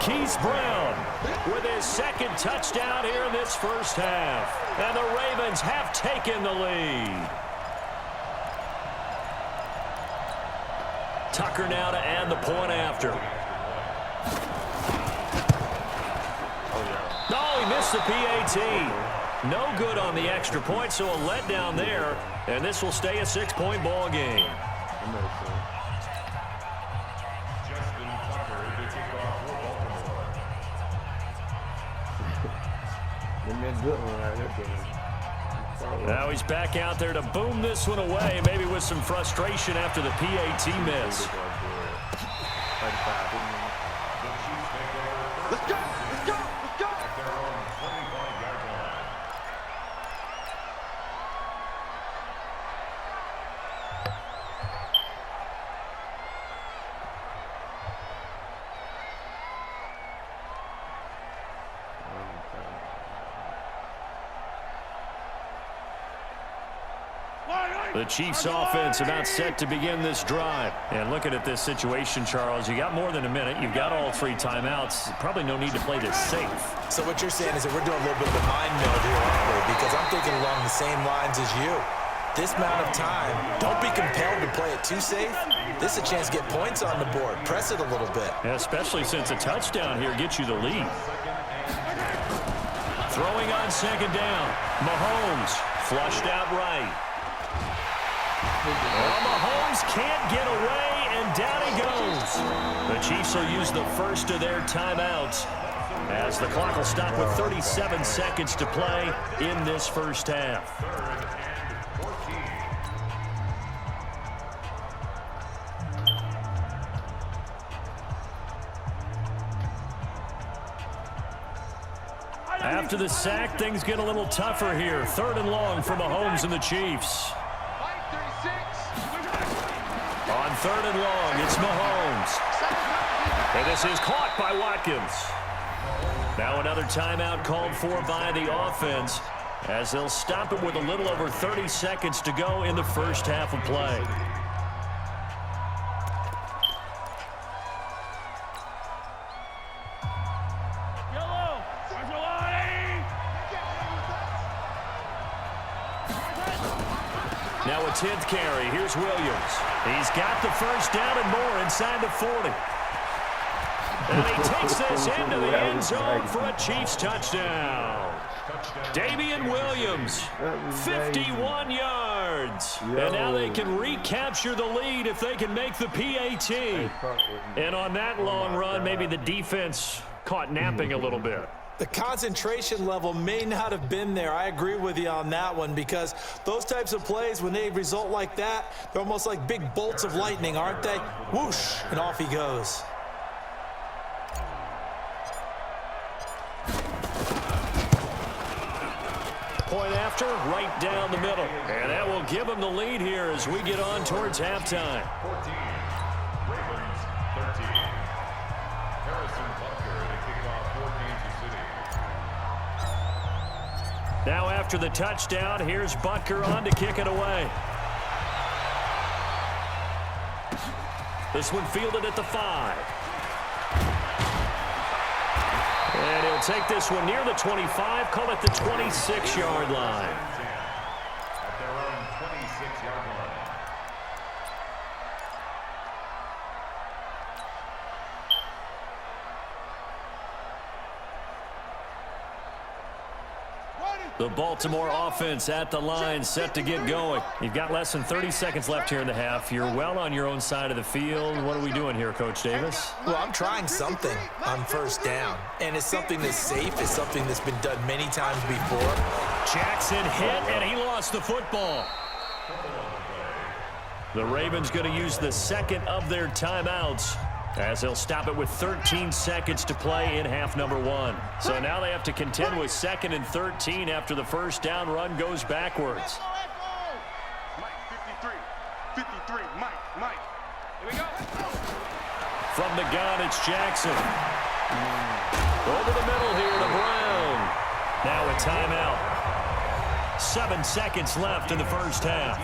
Keith Brown with his second touchdown here in this first half. And the Ravens have taken the lead. Tucker now to add the point after. Oh, he missed the PAT. No good on the extra point, so a letdown there. And this will stay a 6-point ball game. Now he's back out there to boom this one away, maybe with some frustration after the PAT miss. Let's go! Let's go! Let's go! The Chiefs offense about set to begin this drive. And looking at this situation, Charles, you got more than a minute. You've got all 3 timeouts. Probably no need to play this safe. So what you're saying is that we're doing a little bit of a mind meld here, aren't we? Because I'm thinking along the same lines as you. This amount of time, don't be compelled to play it too safe. This is a chance to get points on the board. Press it a little bit. Yeah, especially since a touchdown here gets you the lead. Throwing on second down. Mahomes flushed out right. Well, Mahomes can't get away, and down he goes. The Chiefs will use the first of their timeouts as the clock will stop with 37 seconds to play in this first half. After the sack, things get a little tougher here. 3rd and long for Mahomes and the Chiefs. On 3rd and long, it's Mahomes. And this is caught by Watkins. Now another timeout called for by the offense as they'll stop it with a little over 30 seconds to go in the first half of play. Now a 10th carry. Here's Williams. He's got the first down and more inside the 40. And he takes this into the end zone for a Chiefs touchdown. Damian Williams, 51 yards. And now they can recapture the lead if they can make the PAT. And on that long run, maybe the defense caught napping a little bit. The concentration level may not have been there. I agree with you on that one because those types of plays, when they result like that, they're almost like big bolts of lightning, aren't they? Whoosh, and off he goes. Point after, right down the middle. And that will give them the lead here as we get on towards halftime. 14, Ravens 13. Harrison Butker to kick off for Kansas City. Now after the touchdown, here's Butker on to kick it away. This one fielded at the 5. And he'll take this one near the 25, call it the 26-yard line. At their own 26-yard line. The Baltimore offense at the line, set to get going. You've got less than 30 seconds left here in the half. You're well on your own side of the field. What are we doing here, Coach Davis? Well, I'm trying something on first down. And it's something that's safe. It's something that's been done many times before. Jackson hit, and he lost the football. The Ravens going to use the second of their timeouts as they'll stop it with 13 seconds to play in half number 1. So now they have to contend with 2nd and 13 after the first down run goes backwards. Mike, 53, Mike. Here we go. From the gun, it's Jackson. Over the middle here to Brown. Now a timeout. 7 seconds left in the first half.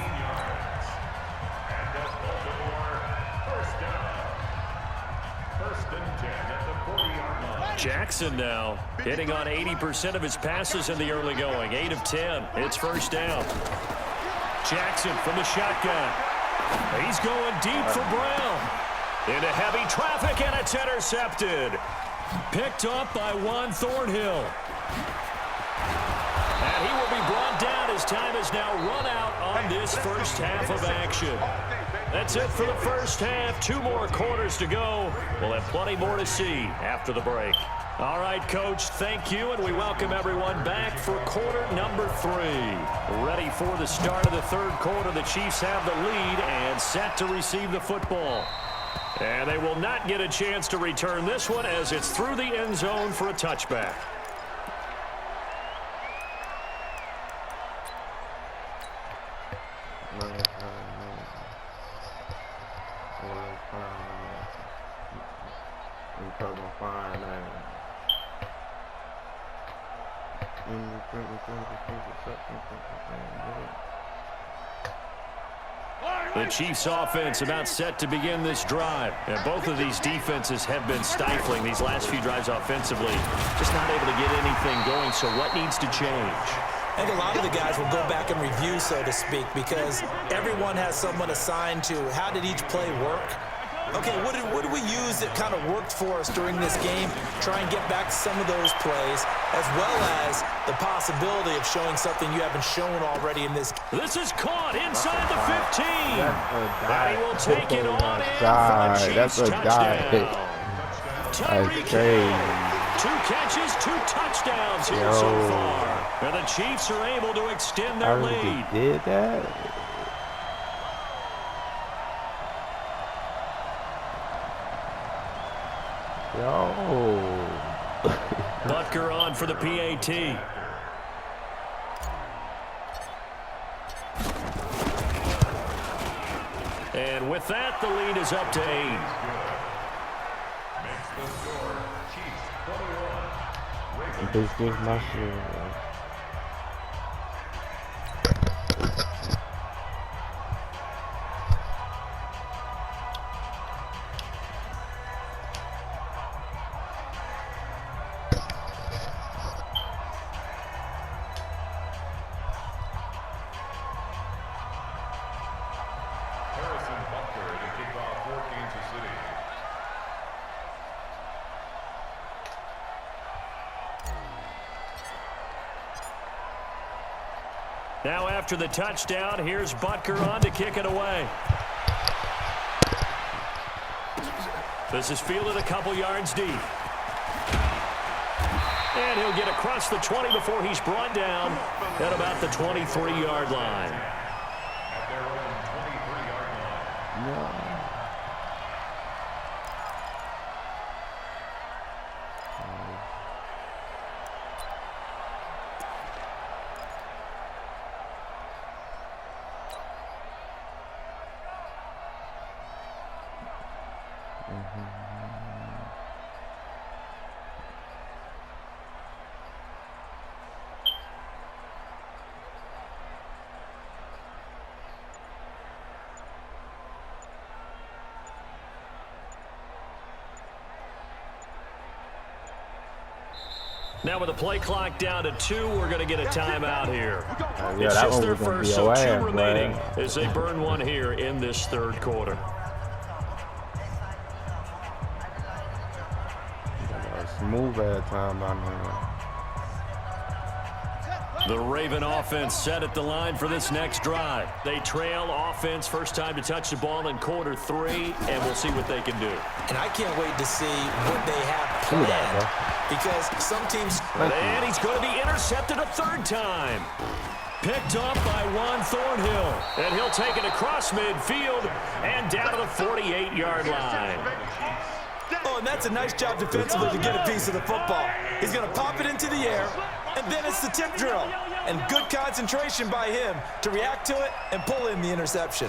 First and 10 at the 40-yard line. Jackson now hitting on 80% of his passes in the early going. 8 of 10. It's first down. Jackson from the shotgun. He's going deep for Brown. Into heavy traffic, and it's intercepted. Picked up by Juan Thornhill. And he will be brought down as time has now run out on this first half of action. That's it for the first half. 2 more quarters to go. We'll have plenty more to see after the break. All right, Coach, thank you, and we welcome everyone back for quarter number 3. Ready for the start of the third quarter. The Chiefs have the lead and set to receive the football. And they will not get a chance to return this one as it's through the end zone for a touchback. The Chiefs offense about set to begin this drive. And both of these defenses have been stifling these last few drives offensively. Just not able to get anything going, so what needs to change? I think a lot of the guys will go back and review, so to speak, because everyone has someone assigned to how did each play work. Okay, what did we use that kind of worked for us during this game? Try and get back to some of those plays, as well as the possibility of showing something you haven't shown already in this. This is caught inside the 15. And he will take it on in for a Chiefs touchdown. Tyreek Hill, 2 catches, 2 touchdowns here so far. And the Chiefs are able to extend their lead. Did that? Yo. Butker on for the PAT. And with that, the lead is up to 8. Makes the score Chiefs 21. This is my shit. Now after the touchdown, here's Butker on to kick it away. This is fielded a couple yards deep. And he'll get across the 20 before he's brought down at about the 23-yard line. At their own 23-yard line. No. Now with the play clock down to 2, we're going to get a timeout here. Yeah, it's that just one their was gonna first, be so a 2 laugh, remaining man. as they burn one here in this third quarter. Smooth at time on here. The Raven offense set at the line for this next drive. They trail offense, first time to touch the ball in quarter 3, and we'll see what they can do. And I can't wait to see what they have planned, because some teams. And he's going to be intercepted a 3rd time. Picked up by Juan Thornhill. And he'll take it across midfield and down to the 48-yard line. Oh, and that's a nice job defensively to get a piece of the football. He's going to pop it into the air, and then it's the tip drill. And good concentration by him to react to it and pull in the interception.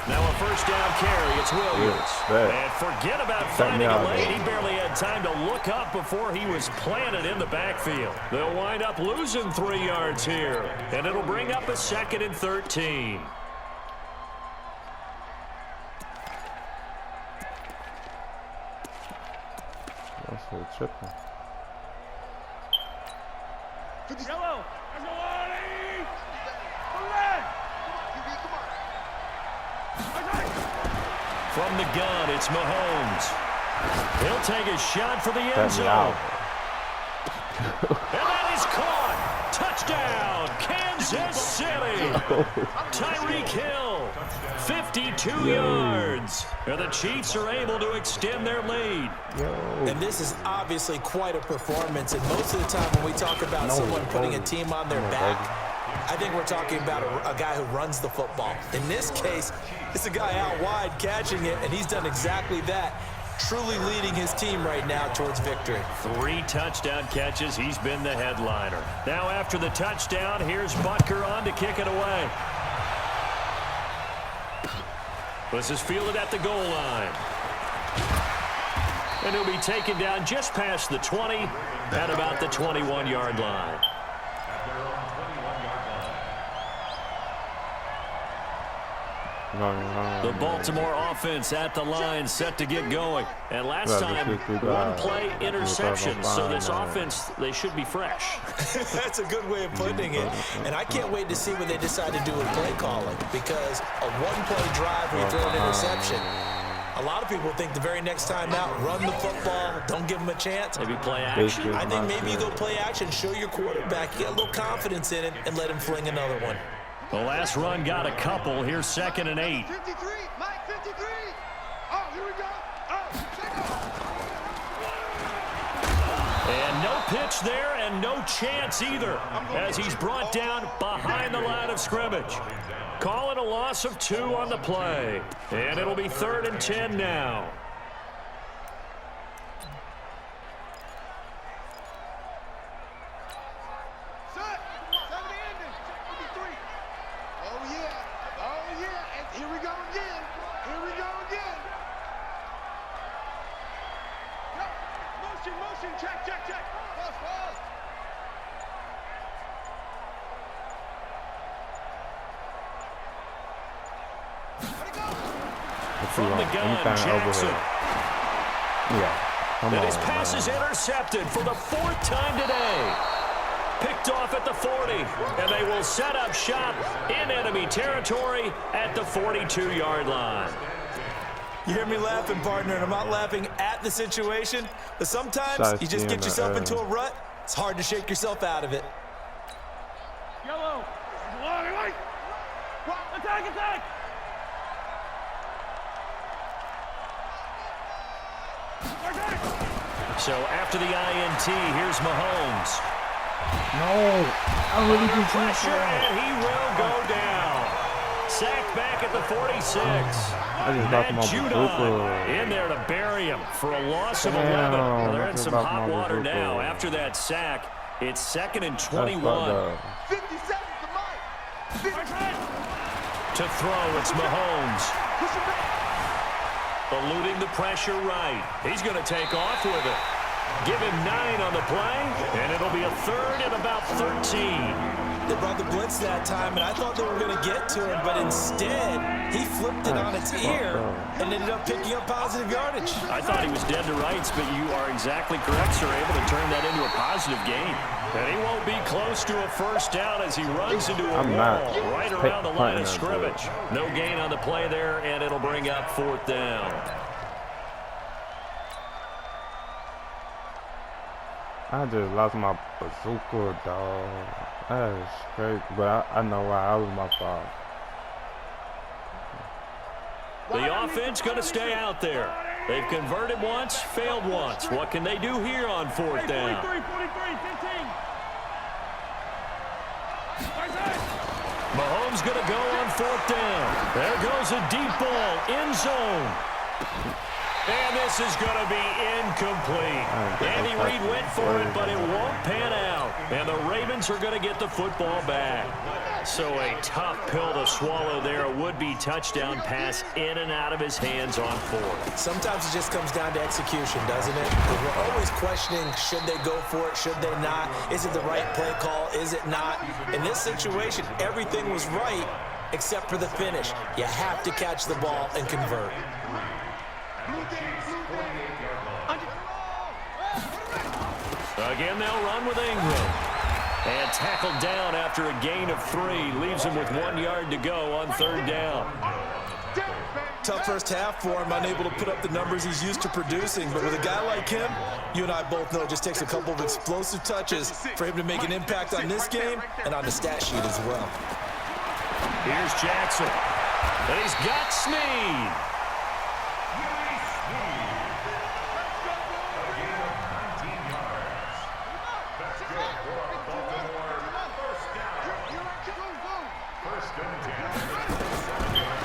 Now a first down carry. It's Williams. And forget about finding a lane. He barely had time to look up before he was planted in the backfield. They'll wind up losing 3 yards here. And it'll bring up a 2nd and 13. That's a tripping. Yellow. From the gun, it's Mahomes. He'll take a shot for the end That's zone. out. And that is caught. Touchdown, Kansas City. Tyreek Hill, 52 yards. And the Chiefs are able to extend their lead. And this is obviously quite a performance. And most of the time when we talk about someone putting a team on their back, I think we're talking about a guy who runs the football. In this case, it's a guy out wide catching it, and he's done exactly that, truly leading his team right now towards victory. 3 touchdown catches. He's been the headliner. Now after the touchdown, here's Butker on to kick it away. This is fielded at the goal line. And he'll be taken down just past the 20 at about the 21-yard line. The Baltimore offense at the line, set to get going. And last time, 1-play interception. So this offense, they should be fresh. That's a good way of putting it. And I can't wait to see what they decide to do with play calling, because a 1-play drive where you throw an interception, a lot of people think the very next time out, run the football, don't give them a chance. Maybe play action. I think maybe you go play action, show your quarterback, get a little confidence in it, and let him fling another one. The last run got a couple. Here's 2nd and 8. 53, Mike, 53. Oh, here we go. Oh, And no pitch there and no chance either, as he's brought down behind the line of scrimmage. Calling a loss of 2 on the play. And it'll be 3rd and 10 now. Check, check, check. Pass, pass. From the gun, Jackson. Yeah. And his pass is intercepted for the 4th time today. Picked off at the 40, and they will set up shop in enemy territory at the 42-yard line. You hear me laughing, partner, and I'm not laughing at the situation, but sometimes you just get yourself into a rut. It's hard to shake yourself out of it. Yellow. White. Attack, attack. So after the INT, here's Mahomes. No. I really do Pressure, and he will go down. Sacked back at the 46. Matt Judon in there to bury him for a loss of 11. Well, they're in some hot water now. After that sack, it's 2nd and 21. 50 seconds to Mike. To throw, it's Mahomes. Eluding the pressure right. He's going to take off with it. Give him 9 on the play, and it'll be a 3rd and about 13. They brought the blitz that time, and I thought they were going to get to him, but instead, he flipped it on its ear and ended up picking up positive yardage. I thought he was dead to rights, but you are exactly correct, sir. Able to turn that into a positive gain. And he won't be close to a first down as he runs into a wall right around the line of scrimmage. No gain on the play there, and it'll bring up 4th down. I just lost my bazooka, dog. That is crazy, but I know why. I was my fault. The offense going to stay out there. They've converted once, failed once. What can they do here on 4th down? 43, 15. Mahomes going to go on 4th down. There goes a deep ball, end zone. And this is going to be incomplete. Andy Reid went for it, but it won't pan out. And the Ravens are going to get the football back. So a tough pill to swallow there. A would-be touchdown pass in and out of his hands on 4th. Sometimes it just comes down to execution, doesn't it? We're always questioning, should they go for it, should they not? Is it the right play call, is it not? In this situation, everything was right except for the finish. You have to catch the ball and convert. Again, they'll run with Ingram. And tackled down after a gain of 3. Leaves him with 1 yard to go on 3rd down. Tough first half for him, unable to put up the numbers he's used to producing. But with a guy like him, you and I both know it just takes a couple of explosive touches for him to make an impact on this game and on the stat sheet as well. Here's Jackson. And he's got Snead.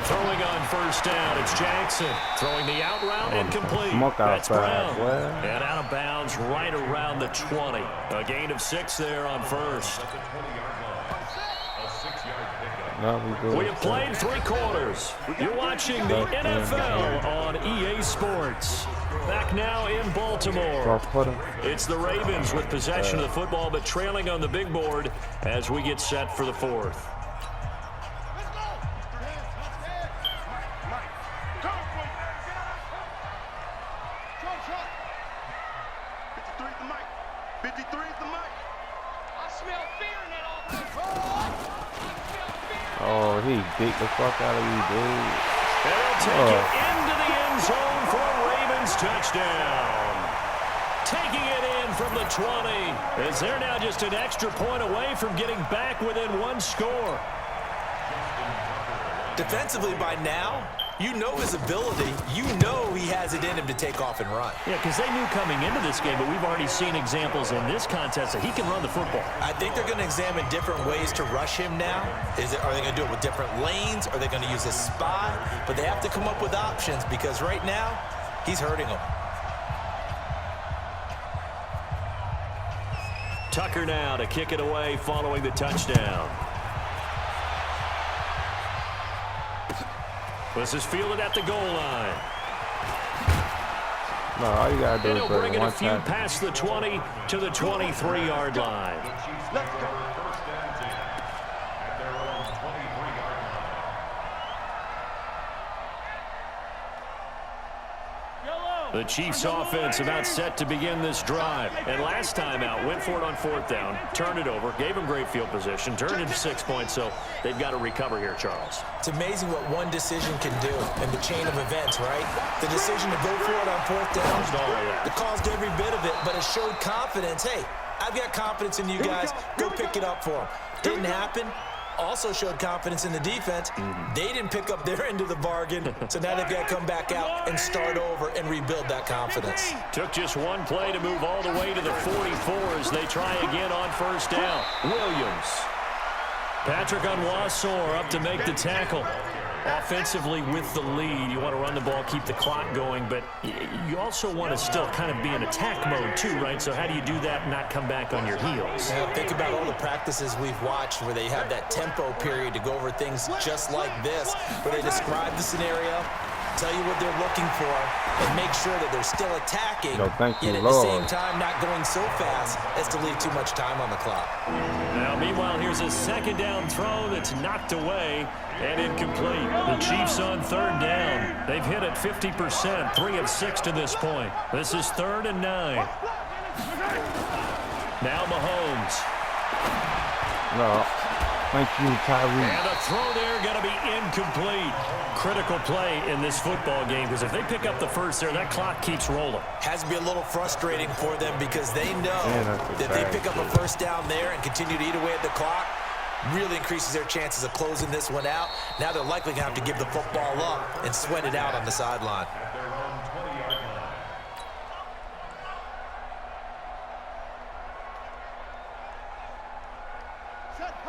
Throwing on 1st down, it's Jackson. Throwing the out route incomplete. That's Brown. And out of bounds right around the 20. A gain of 6 there on 1st. We have played 3 quarters. You're watching the NFL on EA Sports. Back now in Baltimore. It's the Ravens with possession of the football, but trailing on the big board as we get set for the 4th. Oh, he beat the fuck out of you, dude. They'll take it into the end zone for a Ravens touchdown. Taking it in from the 20. As they're now just an extra point away from getting back within 1 score. Defensively by now, you know his ability. You know he has it in him to take off and run. Yeah, because they knew coming into this game, but we've already seen examples in this contest that he can run the football. I think they're going to examine different ways to rush him now. Are they going to do it with different lanes? Are they going to use a spy? But they have to come up with options because right now, he's hurting them. Tucker now to kick it away following the touchdown. This is fielded at the goal line. No, all you gotta do is bring it a few time. past the 20 to the 23-yard line. Let's go. 1st and 10 at their own 23-yard line. The Chiefs offense about set to begin this drive. And last time out, went for it on 4th down, turned it over, gave them great field position, turned it 6 points, so they've got to recover here, Charles. It's amazing what one decision can do in the chain of events, right? The decision to go for it on 4th down, it caused every bit of it, but it showed confidence. Hey, I've got confidence in you guys. Go pick it up for them. Didn't happen. Also showed confidence in the defense. They didn't pick up their end of the bargain, so now they've got to come back out and start over and rebuild that confidence. Took just one play to move all the way to the 44 as they try again on 1st down. Williams. Patrick Onwuasor up to make the tackle. Offensively with the lead, you want to run the ball, keep the clock going, but you also want to still kind of be in attack mode too, right? So how do you do that and not come back on your heels? Now, think about all the practices we've watched where they have that tempo period to go over things just like this, where they describe the scenario, tell you what they're looking for, and make sure that they're still attacking, yet at the same time not going so fast as to leave too much time on the clock. Now, meanwhile, here's a 2nd down throw that's knocked away and incomplete. The Chiefs on 3rd down. They've hit it 50%, 3 of 6 to this point. This is 3rd and 9. Now Mahomes. No. Thank you, Tyree. And a throw there going to be incomplete. Critical play in this football game because if they pick up the first there, that clock keeps rolling. Has to be a little frustrating for them because they know that they pick up a 1st down there and continue to eat away at the clock, really increases their chances of closing this one out. Now they're likely going to have to give the football up and sweat it out on the sideline.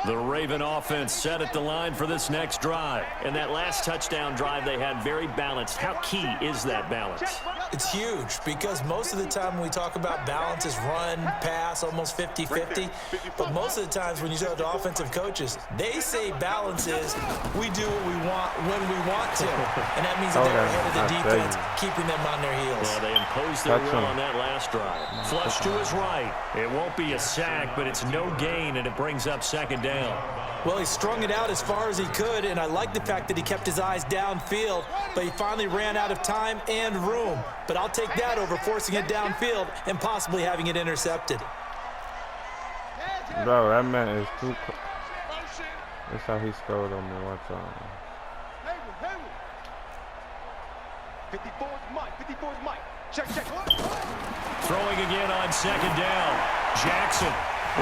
The Raven offense set at the line for this next drive. And that last touchdown drive they had very balanced. How key is that balance? It's huge because most of the time when we talk about balance is run, pass, almost 50-50. But most of the times when you talk to offensive coaches, they say balance is we do what we want when we want to. And that means that they're ahead of the defense, keeping them on their heels. Yeah, they imposed their will on that last drive. Flush to his right. It won't be a sack, but it's no gain, and it brings up 2nd down. Well, he strung it out as far as he could, and I like the fact that he kept his eyes downfield, but he finally ran out of time and room. But I'll take that over forcing it downfield and possibly having it intercepted. Bro, that man is too... That's how he scored on me one time. 54's Mike. 54's Mike. Check. Throwing again on second down. Jackson.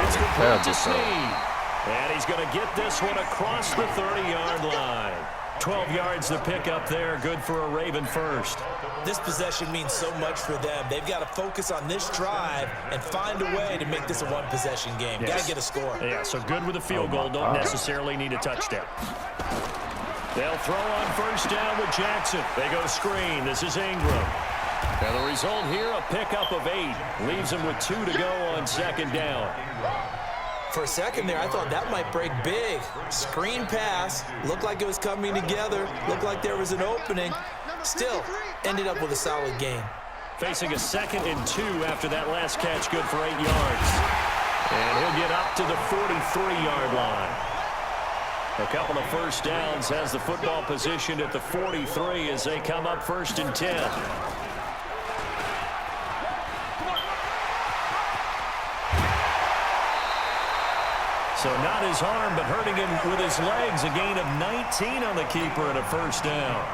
It's complete to Snead. And he's going to get this one across the 30-yard line. 12 yards to pick up there. Good for a Raven first. This possession means so much for them. They've got to focus on this drive and find a way to make this a one-possession game. Yes. Got to get a score. Yeah, so good with a field goal. Don't necessarily need a touchdown. They'll throw on first down with Jackson. They go screen. This is Ingram. And the result here, a pickup of 8. Leaves him with 2 to go on second down. For a second there, I thought that might break big. Screen pass. Looked like it was coming together. Looked like there was an opening. Still, ended up with a solid gain. Facing a 2nd and 2 after that last catch, good for 8 yards. And he'll get up to the 43-yard line. A couple of first downs, has the football positioned at the 43 as they come up 1st and 10. So not his arm, but hurting him with his legs. A gain of 19 on the keeper and a first down.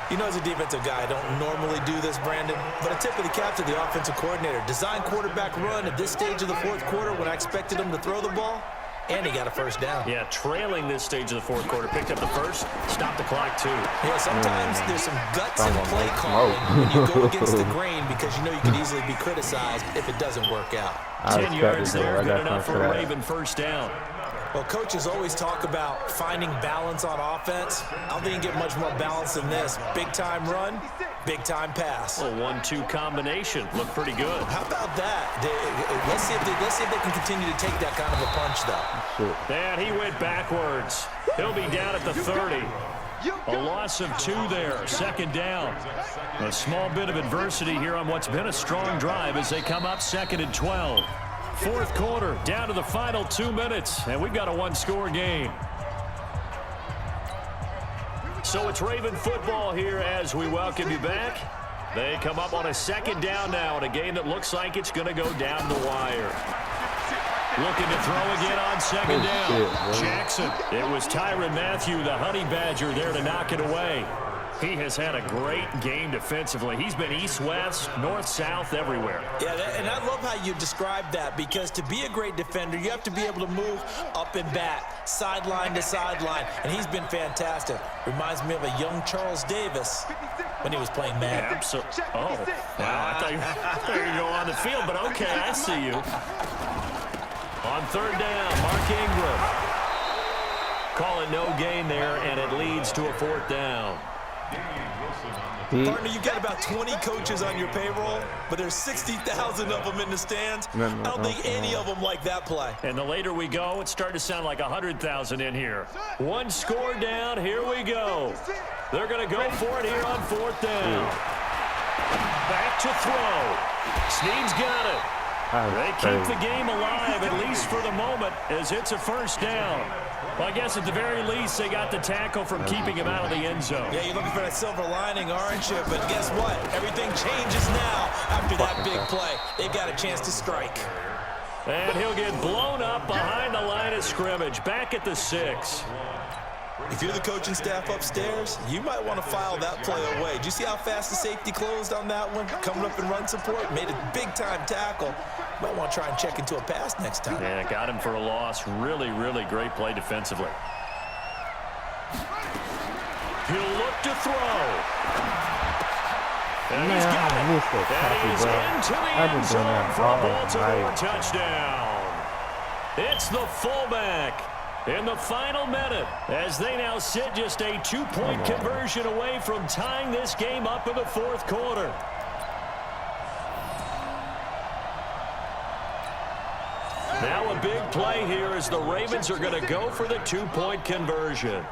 You know, as a defensive guy, I don't normally do this, Brandon, but a tip of the cap to the offensive coordinator. Design quarterback run at this stage of the 4th quarter when I expected him to throw the ball, and he got a first down. Yeah, trailing this stage of the 4th quarter. Picked up the first, stopped the clock too. Yeah, sometimes there's some guts in play calling when you go against the grain because you know you could easily be criticized if it doesn't work out. 10 yards there, good enough for a Raven first down. Well, coaches always talk about finding balance on offense. I don't think you can get much more balance than this. Big-time run, big-time pass. A 1-2 combination. Looked pretty good. How about that? Let's see if they can continue to take that kind of a punch, though. And he went backwards. He'll be down at the 30. A loss of 2 there. 2nd down. A small bit of adversity here on what's been a strong drive as they come up 2nd and 12. 4th quarter, down to the final 2 minutes, and we've got a 1-score game. So it's Raven football here as we welcome you back. They come up on a 2nd down now in a game that looks like it's going to go down the wire. Looking to throw again on 2nd down. Jackson. It was Tyrann Mathieu, the Honey Badger, there to knock it away. He has had a great game defensively. He's been east-west, north-south, everywhere. Yeah, and I love how you describe that because to be a great defender, you have to be able to move up and back, sideline to sideline, and he's been fantastic. Reminds me of a young Charles Davis when he was playing Madden. Absolutely. Oh, wow. I thought you were going to go on the field, but okay, I see you. On 3rd down, Mark Ingram. Call it no gain there, and it leads to a 4th down. Partner, you got about 20 coaches on your payroll, but there's 60,000 of them in the stands. I don't think any of them like that play. And the later we go, it's starting to sound like 100,000 in here. 1 score down, here we go. They're going to go for it here on 4th down. Back to throw. Snead's got it. They keep the game alive, at least for the moment, as it's a first down. Well, I guess at the very least, they got the tackle from keeping him out of the end zone. Yeah, you're looking for that silver lining, aren't you? But guess what? Everything changes now after that big play. They've got a chance to strike. And he'll get blown up behind the line of scrimmage, back at the 6. If you're the coaching staff upstairs, you might want to file that play away. Did you see how fast the safety closed on that one? Coming up in run support, made a big-time tackle. Might want to try and check into a pass next time. Yeah, got him for a loss. Really, really great play defensively. He'll look to throw. And he's got it. And he's into the end zone for a Baltimore touchdown. It's the fullback in the final minute as they now sit just a 2-point conversion away from tying this game up in the 4th quarter. Now a big play here as the Ravens are going to go for the 2-point conversion.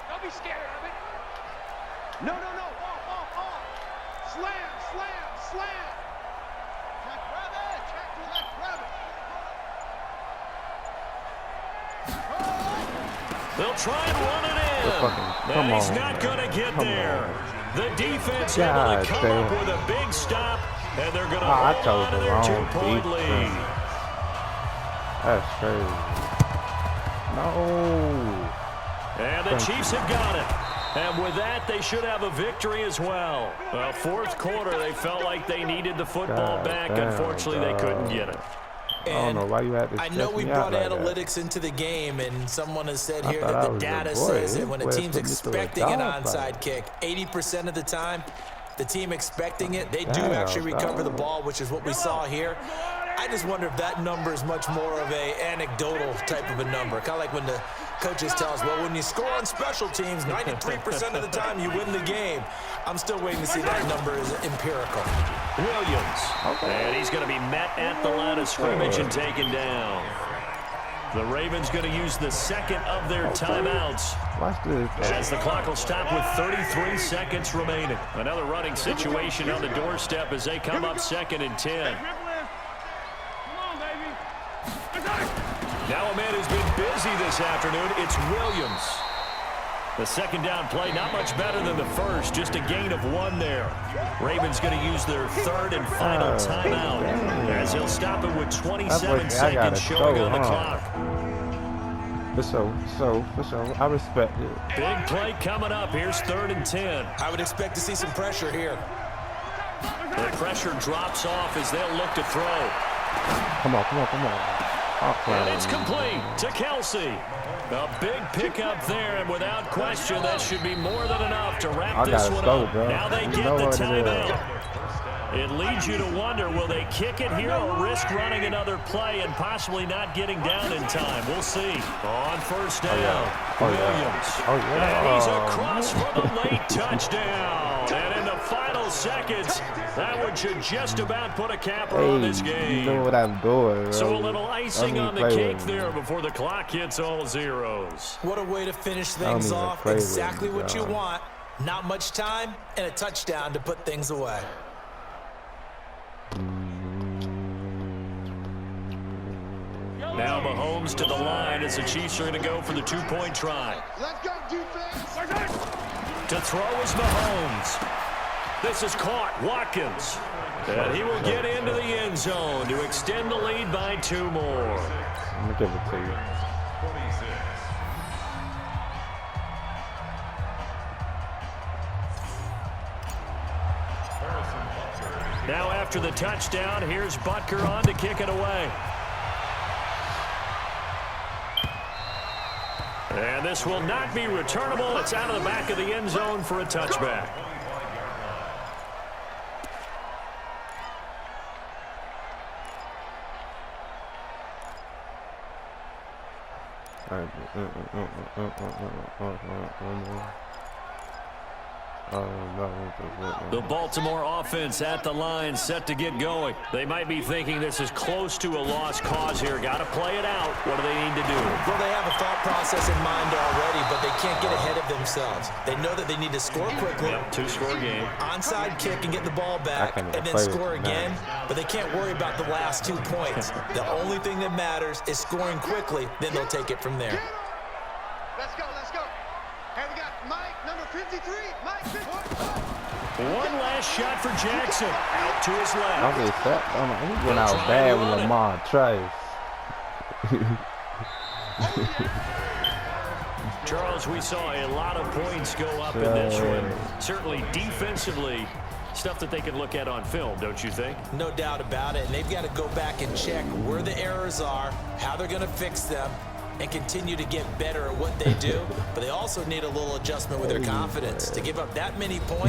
Don't be scared of it. No. Slam. Jack, grab it. Jack to the left, grab it. They'll try and run it in. And he's not going to get there. The defense able to come up with a big stop, and they're going to hold on to their 2-point lead. That's crazy. No. And the Chiefs have got it. And with that, they should have a victory as well. Well, fourth quarter, they felt like they needed the football back. Unfortunately, they couldn't get it. I don't know why you had to. I know we brought analytics into the game, and someone has said here that the data says that when a team's expecting an onside kick, 80% of the time, the team expecting it, they do actually recover the ball, which is what we saw here. I just wonder if that number is much more of a anecdotal type of a number. Kind of like when the coaches tell us, well, when you score on special teams, 93% of the time you win the game. I'm still waiting to see that number is empirical. Williams. And he's going to be met at the line of scrimmage and taken down. The Ravens going to use the second of their timeouts. Watch this. As the clock will stop with 33 seconds remaining. Another running situation on the doorstep as they come up 2nd and 10. Now a man who's been busy this afternoon, it's Williams. The second down play, not much better than the first, just a gain of 1 there. Ravens going to use their 3rd and final timeout as he'll stop it with 27 seconds showing on the clock. For sure. I respect it. Big play coming up. Here's 3rd and 10. I would expect to see some pressure here. The pressure drops off as they'll look to throw. Come on. And it's complete to Kelsey. A big pickup there, and without question, that should be more than enough to wrap this one up. Now they get the timeout. It leads you to wonder, will they kick it here or risk running another play and possibly not getting down in time? We'll see. On first down, Williams. And he's across for the late touchdown. And in the final seconds, that should just about put a capper on this game. You know what I'm doing, bro. So a little icing on the cake there before the clock hits all zeros. What a way to finish things off. Exactly what you want. Not much time and a touchdown to put things away. Now Mahomes to the line as the Chiefs are going to go for the 2-point try. Let's go, defense. To throw is Mahomes. This is caught. Watkins. And he will get into the end zone to extend the lead by 2 more. Let me give it to you. 26. Now after the touchdown, here's Butker on to kick it away. And this will not be returnable. It's out of the back of the end zone for a touchback. The Baltimore offense at the line, set to get going. They might be thinking this is close to a lost cause here. Got to play it out. What do they need to do? Well, they have a thought process in mind already, but they can't get ahead of themselves. They know that they need to score quickly. Yep, 2-score game. Onside kick and get the ball back, and then score again. But they can't worry about the last 2 points. The only thing that matters is scoring quickly. Then they'll take it from there. Let's go. And we got Mike, number 53. Mike, 54. One last shot for Jackson. Out to his left. He went out bad with Lamar Trace. Charles, we saw a lot of points go up in this one. Certainly defensively, stuff that they can look at on film, don't you think? No doubt about it. And they've got to go back and check where the errors are, how they're going to fix them, and continue to get better at what they do. But they also need a little adjustment with their confidence. To give up that many points